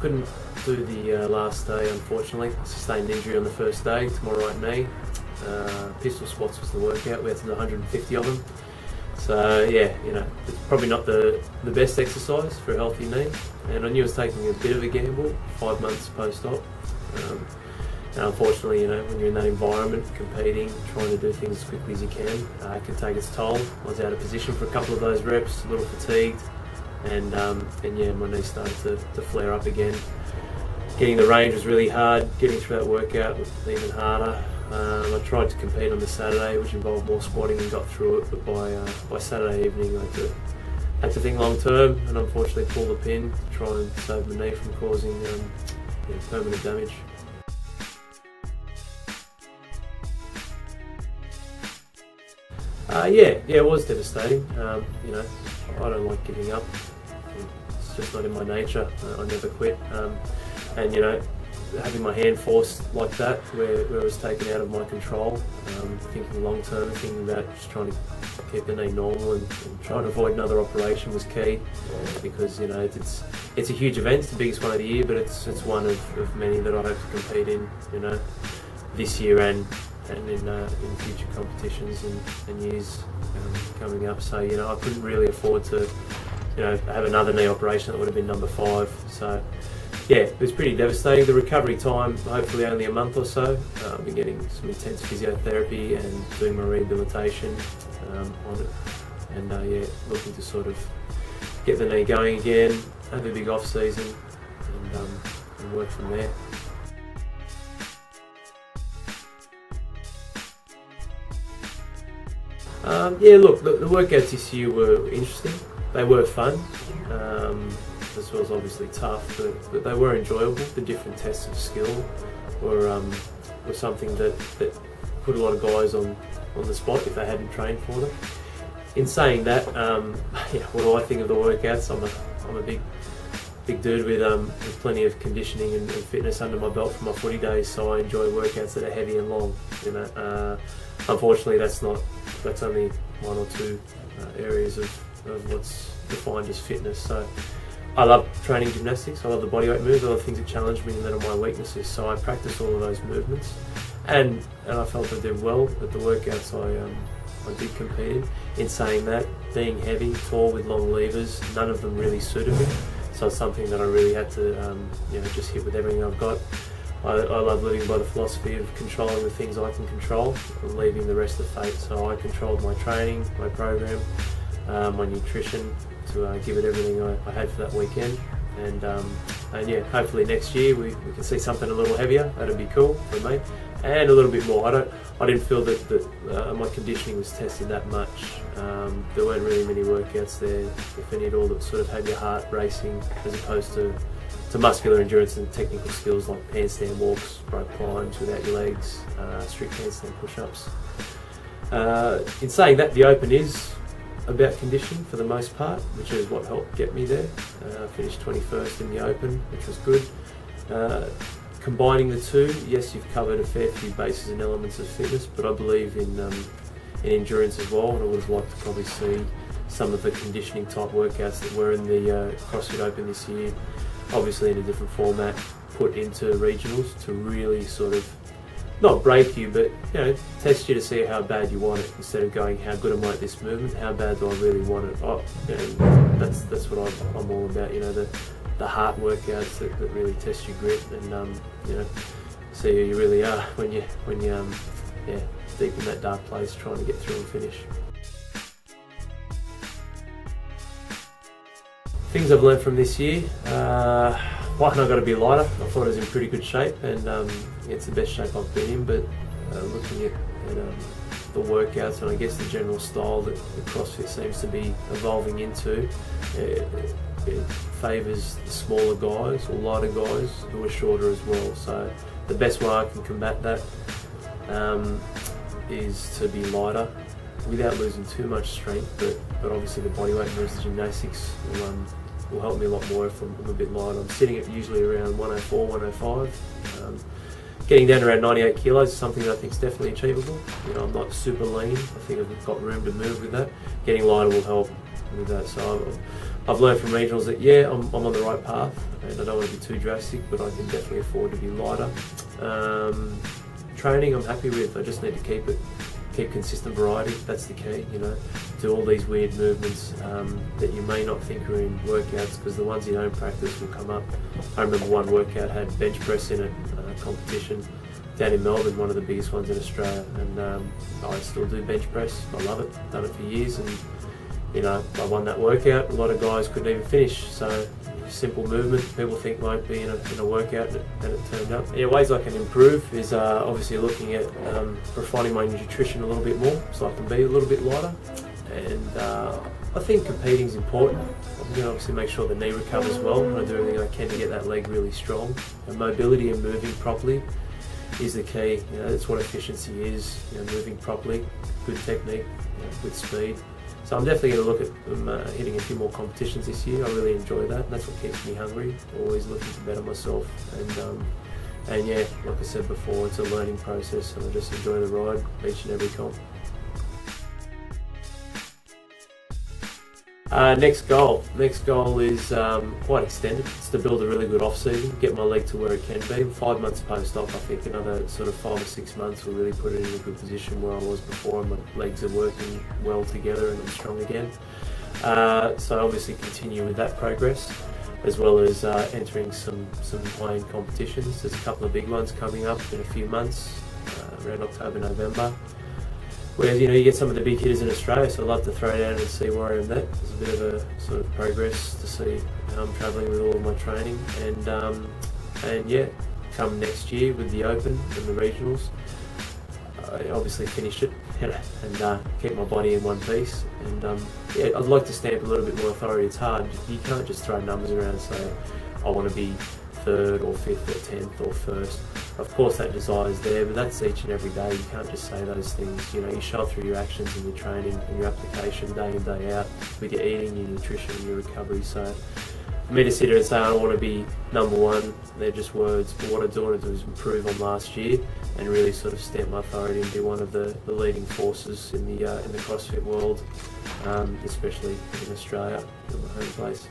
couldn't do the last day, unfortunately. I sustained injury on the first day to my right knee. Pistol squats was the workout. We had to do 150 of them. So yeah, it's probably not the best exercise for a healthy knee. And I knew I was taking a bit of a gamble 5 months post-op. And unfortunately, when you're in that environment, competing, trying to do things as quickly as you can, it can take its toll. I was out of position for a couple of those reps, a little fatigued, and yeah, my knee started to flare up again. Getting the range was really hard. Getting through that workout was even harder. I tried to compete on the Saturday, which involved more squatting, and got through it. But by Saturday evening, I had to think long term, and unfortunately pull the pin to try and save my knee from causing permanent damage. Yeah, it was devastating. I don't like giving up. It's just not in my nature. I never quit. And having my hand forced like that, where it was taken out of my control, thinking long term, thinking about just trying to keep the knee normal and trying to avoid another operation was key, because it's a huge event. It's the biggest one of the year, but it's one of many that I hope to compete in, this year and in future competitions and years coming up. So I couldn't really afford to have another knee operation. That would have been number 5. So yeah, it was pretty devastating. The recovery time, hopefully only a month or so. I've been getting some intense physiotherapy and doing my rehabilitation on it, and yeah, looking to sort of get the knee going again, have a big off season, and work from there. Yeah, look, the workouts this year were interesting. They were fun. This was obviously tough, but they were enjoyable. The different tests of skill were something that put a lot of guys on the spot if they hadn't trained for them. In saying that, what do I think of the workouts? I'm a big dude with plenty of conditioning and fitness under my belt from my footy days, so I enjoy workouts that are heavy and long. Unfortunately, that's only 1 or 2 areas of what's defined as fitness. So I love training gymnastics. I love the bodyweight moves. I love things that challenge me and that are my weaknesses. So I practice all of those movements, and I felt I did well at the workouts I did compete in. In saying that, being heavy, tall with long levers, none of them really suited me. So it's something that I really had to just hit with everything I've got. I love living by the philosophy of controlling the things I can control and leaving the rest to fate. So I controlled my training, my program, my nutrition, to give it everything I had for that weekend. And yeah, hopefully next year we can see something a little heavier. That'd be cool for me, and a little bit more. I didn't feel that my conditioning was tested that much. There weren't really many workouts there, if any at all, that sort of had your heart racing, as opposed to muscular endurance and technical skills like handstand walks, rope climbs without your legs, strict handstand push-ups. In saying that, the Open is about conditioning for the most part, which is what helped get me there. I finished 21st in the Open, which was good. Combining the two, yes, you've covered a fair few bases and elements of fitness, but I believe in endurance as well, and I would have liked to probably see some of the conditioning type workouts that were in the CrossFit Open this year, obviously in a different format, put into regionals to really sort of not break you, but test you to see how bad you want it, instead of going, how good am I at this movement, how bad do I really want it. That's what I'm all about. The heart workouts that really test your grit and see who you really are when you deep in that dark place trying to get through and finish. Things I've learned from this year. One, I've got to be lighter. I thought I was in pretty good shape, and it's the best shape I've been in, but looking at the workouts and I guess the general style that the CrossFit seems to be evolving into, it favours the smaller guys or lighter guys who are shorter as well. So the best way I can combat that is to be lighter without losing too much strength, but obviously the bodyweight moves, the gymnastics will help me a lot more if I'm a bit lighter. I'm sitting at usually around 104, 105. Getting down to around 98 kilos is something that I think is definitely achievable. I'm not super lean. I think I've got room to move with that. Getting lighter will help with that. So I've learned from regionals that yeah, I'm on the right path, and I don't want to be too drastic, but I can definitely afford to be lighter. Training I'm happy with. I just need to keep consistent variety. That's the key, you know. Do all these weird movements that you may not think are in workouts, because the ones you don't practice will come up. I remember one workout had bench press in it, competition down in Melbourne, one of the biggest ones in Australia, and I still do bench press. I love it. Done it for years, and you know, I won that workout. A lot of guys couldn't even finish. So simple movement people think won't be in a workout, and it turned up. Yeah, ways I can improve is obviously looking at refining my nutrition a little bit more, so I can be a little bit lighter. And I think competing is important. I'm going to obviously make sure the knee recovers well, and I do everything I can to get that leg really strong. And mobility and moving properly is the key. You know, that's what efficiency is. You know, moving properly, good technique, you know, good speed. So I'm definitely going to look at hitting a few more competitions this year. I really enjoy that. That's what keeps me hungry. Always looking to better myself. And yeah, like I said before, it's a learning process, and I just enjoy the ride each and every comp. Next goal is quite extended. It's to build a really good off season, get my leg to where it can be. 5 months post-op, I think another sort of 5 or 6 months will really put it in a good position where I was before, and my legs are working well together and I'm strong again. So obviously continue with that progress, as well as entering some high-end competitions. There's a couple of big ones coming up in a few months, around October, November. Where you get some of the big hitters in Australia, so I'd love to throw it out and see where I am at. There's a bit of a sort of progress to see how I'm travelling with all of my training, and yeah, come next year with the Open and the Regionals, I obviously finish it and keep my body in one piece. And yeah, I'd like to stamp a little bit more authority. It's hard. You can't just throw numbers around and say I want to be 3rd or 5th or 10th or 1st. Of course that desire is there, but that's each and every day. You can't just say those things. You know, you show through your actions and your training and your application day in, day out, with your eating, your nutrition, and your recovery. So for me to sit here and say I don't want to be number one, they're just words. But what I do want to do is improve on last year and really sort of stamp my authority and be one of the leading forces in the CrossFit world, especially in Australia, in my home place.